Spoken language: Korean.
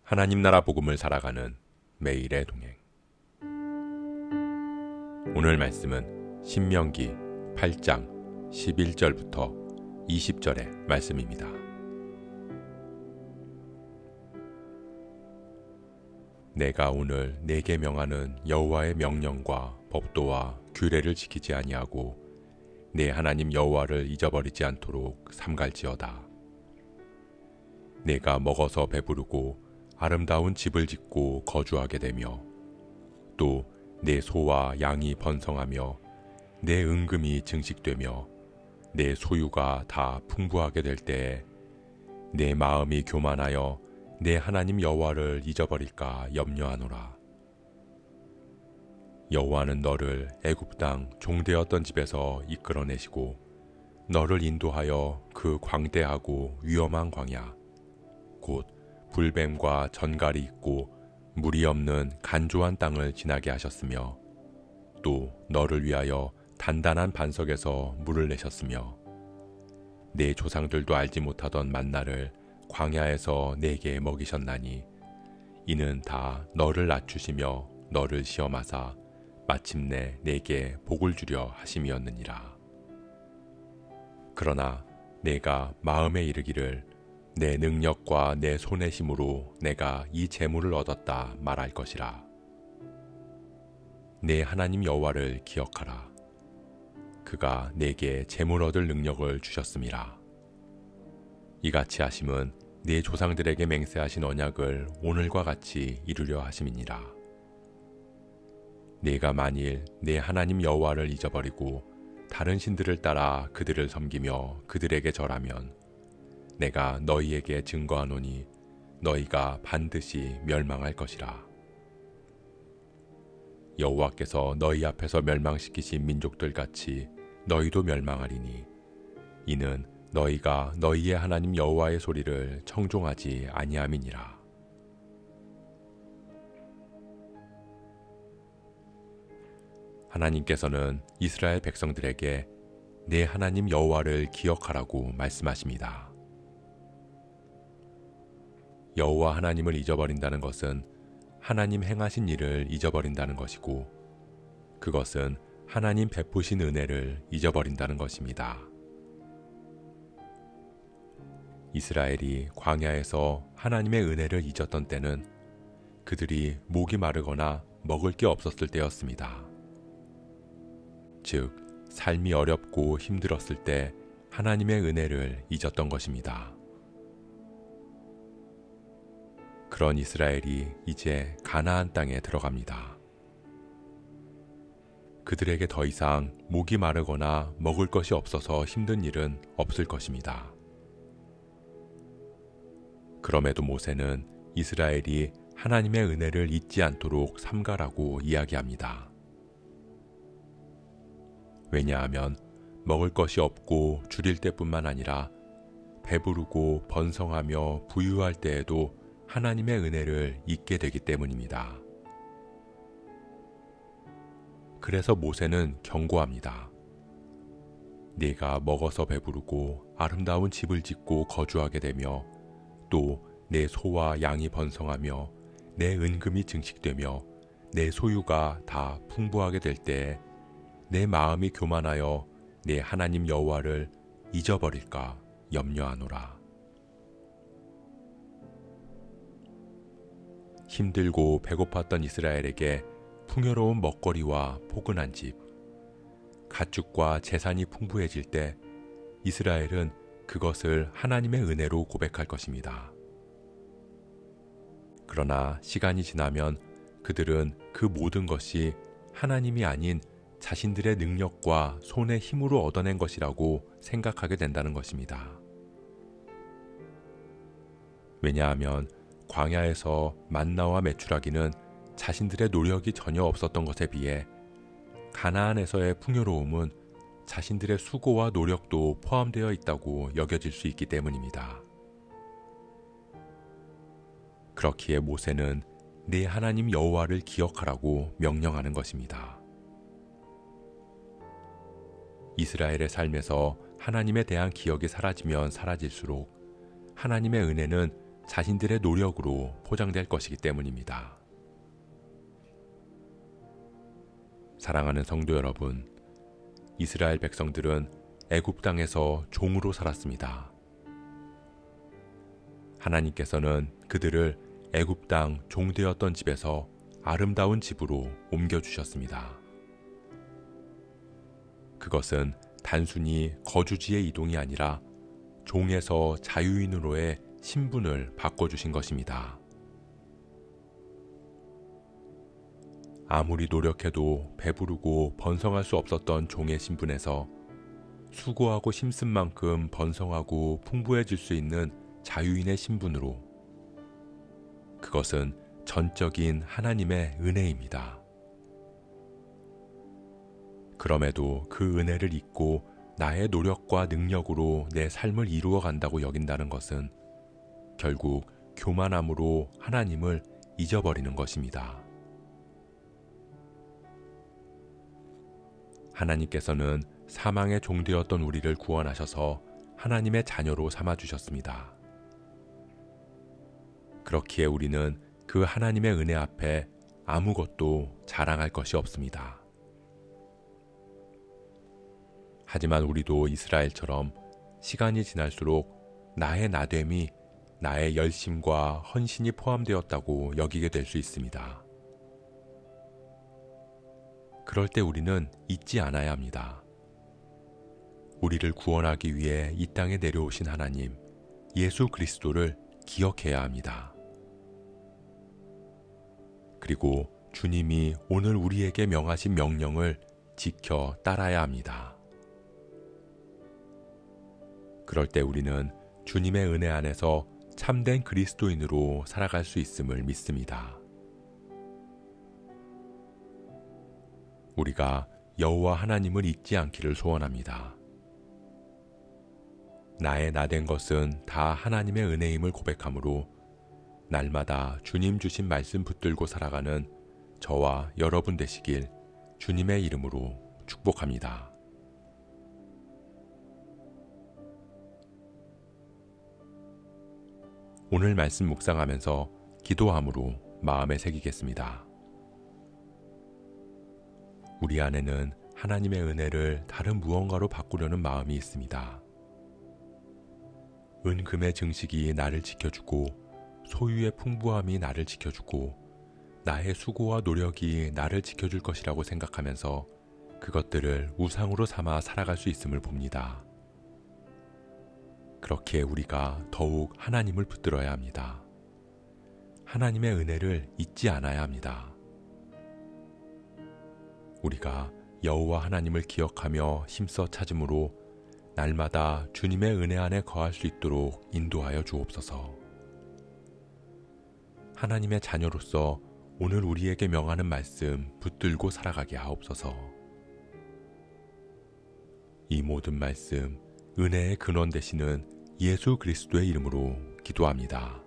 하나님 나라 복음을 살아가는 매일의 동행. 오늘 말씀은 신명기 8장 11절부터 20절의 말씀입니다. 내가 오늘 내게 명하는 여호와의 명령과 법도와 규례를 지키지 아니하고 내 하나님 여호와를 잊어버리지 않도록 삼갈지어다. 내가 먹어서 배부르고 아름다운 집을 짓고 거주하게 되며 또 내 소와 양이 번성하며 내 은금이 증식되며 내 소유가 다 풍부하게 될 때에 내 마음이 교만하여 내 하나님 여호와를 잊어버릴까 염려하노라. 여호와는 너를 애굽 땅 종되었던 집에서 이끌어내시고 너를 인도하여 그 광대하고 위험한 광야 곧 불뱀과 전갈이 있고 물이 없는 간조한 땅을 지나게 하셨으며 또 너를 위하여 단단한 반석에서 물을 내셨으며 내 조상들도 알지 못하던 만나를 광야에서 내게 먹이셨나니 이는 다 너를 낮추시며 너를 시험하사 마침내 내게 복을 주려 하심이었느니라. 그러나 내가 마음에 이르기를 내 능력과 내 손의 힘으로 내가 이 재물을 얻었다 말할 것이라. 내 하나님 여호와를 기억하라. 그가 내게 재물 얻을 능력을 주셨음이라. 이같이 하심은 네 조상들에게 맹세하신 언약을 오늘과 같이 이루려 하심이니라. 네가 만일 내 하나님 여호와를 잊어버리고 다른 신들을 따라 그들을 섬기며 그들에게 절하면 내가 너희에게 증거하노니 너희가 반드시 멸망할 것이라. 여호와께서 너희 앞에서 멸망시키신 민족들 같이 너희도 멸망하리니 이는 너희가 너희의 하나님 여호와의 소리를 청종하지 아니함이니라. 하나님께서는 이스라엘 백성들에게 내 하나님 여호와를 기억하라고 말씀하십니다. 여호와 하나님을 잊어버린다는 것은 하나님 행하신 일을 잊어버린다는 것이고 그것은 하나님 베푸신 은혜를 잊어버린다는 것입니다. 이스라엘이 광야에서 하나님의 은혜를 잊었던 때는 그들이 목이 마르거나 먹을 게 없었을 때였습니다. 즉, 삶이 어렵고 힘들었을 때 하나님의 은혜를 잊었던 것입니다. 그런 이스라엘이 이제 가나안 땅에 들어갑니다. 그들에게 더 이상 목이 마르거나 먹을 것이 없어서 힘든 일은 없을 것입니다. 그럼에도 모세는 이스라엘이 하나님의 은혜를 잊지 않도록 삼가라고 이야기합니다. 왜냐하면 먹을 것이 없고 줄일 때뿐만 아니라 배부르고 번성하며 부유할 때에도 하나님의 은혜를 잊게 되기 때문입니다. 그래서 모세는 경고합니다. 네가 먹어서 배부르고 아름다운 집을 짓고 거주하게 되며 또 내 소와 양이 번성하며 내 은금이 증식되며 내 소유가 다 풍부하게 될 때에 내 마음이 교만하여 내 하나님 여호와를 잊어버릴까 염려하노라. 힘들고 배고팠던 이스라엘에게 풍요로운 먹거리와 포근한 집, 가축과 재산이 풍부해질 때 이스라엘은 그것을 하나님의 은혜로 고백할 것입니다. 그러나 시간이 지나면 그들은 그 모든 것이 하나님이 아닌 자신들의 능력과 손의 힘으로 얻어낸 것이라고 생각하게 된다는 것입니다. 왜냐하면 광야에서 만나와 메추라기는 자신들의 노력이 전혀 없었던 것에 비해 가나안에서의 풍요로움은 자신들의 수고와 노력도 포함되어 있다고 여겨질 수 있기 때문입니다. 그렇기에 모세는 네 하나님 여호와를 기억하라고 명령하는 것입니다. 이스라엘의 삶에서 하나님에 대한 기억이 사라지면 사라질수록 하나님의 은혜는 자신들의 노력으로 포장될 것이기 때문입니다. 사랑하는 성도 여러분, 이스라엘 백성들은 애굽 땅에서 종으로 살았습니다. 하나님께서는 그들을 애굽 땅 종되었던 집에서 아름다운 집으로 옮겨주셨습니다. 그것은 단순히 거주지의 이동이 아니라 종에서 자유인으로의 신분을 바꿔주신 것입니다. 아무리 노력해도 배부르고 번성할 수 없었던 종의 신분에서 수고하고 힘쓴 만큼 번성하고 풍부해질 수 있는 자유인의 신분으로, 그것은 전적인 하나님의 은혜입니다. 그럼에도 그 은혜를 잊고 나의 노력과 능력으로 내 삶을 이루어 간다고 여긴다는 것은 결국 교만함으로 하나님을 잊어버리는 것입니다. 하나님께서는 사망의 종되었던 우리를 구원하셔서 하나님의 자녀로 삼아주셨습니다. 그렇기에 우리는 그 하나님의 은혜 앞에 아무것도 자랑할 것이 없습니다. 하지만 우리도 이스라엘처럼 시간이 지날수록 나의 나됨이 나의 열심과 헌신이 포함되었다고 여기게 될 수 있습니다. 그럴 때 우리는 잊지 않아야 합니다. 우리를 구원하기 위해 이 땅에 내려오신 하나님, 예수 그리스도를 기억해야 합니다. 그리고 주님이 오늘 우리에게 명하신 명령을 지켜 따라야 합니다. 그럴 때 우리는 주님의 은혜 안에서 참된 그리스도인으로 살아갈 수 있음을 믿습니다. 우리가 여호와 하나님을 잊지 않기를 소원합니다. 나의 나된 것은 다 하나님의 은혜임을 고백하므로 날마다 주님 주신 말씀 붙들고 살아가는 저와 여러분 되시길 주님의 이름으로 축복합니다. 오늘 말씀 묵상하면서 기도함으로 마음에 새기겠습니다. 우리 안에는 하나님의 은혜를 다른 무언가로 바꾸려는 마음이 있습니다. 은금의 증식이 나를 지켜주고 소유의 풍부함이 나를 지켜주고 나의 수고와 노력이 나를 지켜줄 것이라고 생각하면서 그것들을 우상으로 삼아 살아갈 수 있음을 봅니다. 그렇기에 우리가 더욱 하나님을 붙들어야 합니다. 하나님의 은혜를 잊지 않아야 합니다. 우리가 여호와 하나님을 기억하며 힘써 찾음으로 날마다 주님의 은혜 안에 거할 수 있도록 인도하여 주옵소서. 하나님의 자녀로서 오늘 우리에게 명하는 말씀 붙들고 살아가게 하옵소서. 이 모든 말씀, 은혜의 근원 되시는 예수 그리스도의 이름으로 기도합니다.